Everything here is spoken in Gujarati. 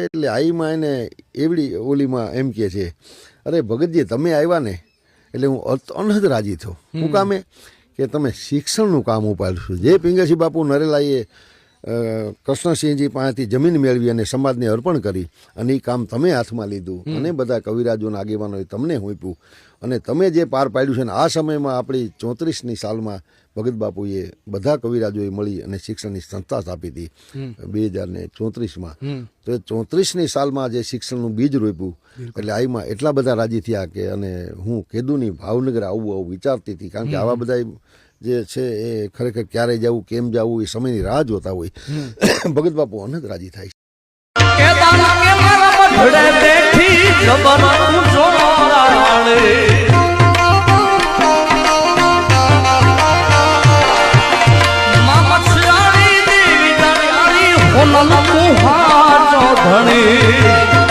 એટલે આઈમાં એને એવડી ઓલીમાં એમ કહે છે, અરે ભગતજી તમે આવ્યા ને એટલે હું અનહદ રાજી થયો. શું કામે કે તમે શિક્ષણનું કામ ઉપાડશું. જે પિંગળસિંહ બાપુ નરેલાએ કૃષ્ણસિંહજી પાસેથી જમીન મેળવી અને સમાજને અર્પણ કરી અને એ કામ તમે હાથમાં લીધું અને બધા કવિરાજોના આગેવાનોએ તમને હોંપ્યું અને તમે જે પાર પાડ્યું છે ને આ સમયમાં આપણી 34ની સાલમાં ભગત બાપુએ બધા કવિરાજોએ મળી અને શિક્ષણની સંસ્થા સ્થાપી હતી 2034માં. તો એ 34ની સાલમાં જે શિક્ષણનું બીજ રોપ્યું એટલે આઈમાં એટલા બધા રાજી થયા કે અને હું કીધું નહીં ભાવનગર આવું વિચારતી હતી, કારણ કે આવા બધા જે છે એ ખરેખર ક્યારે જવું કેમ જવું એ સમયની રાહ જોતા હોય. ભગત બાપુ અનંત રાજી થાય છે. ધણી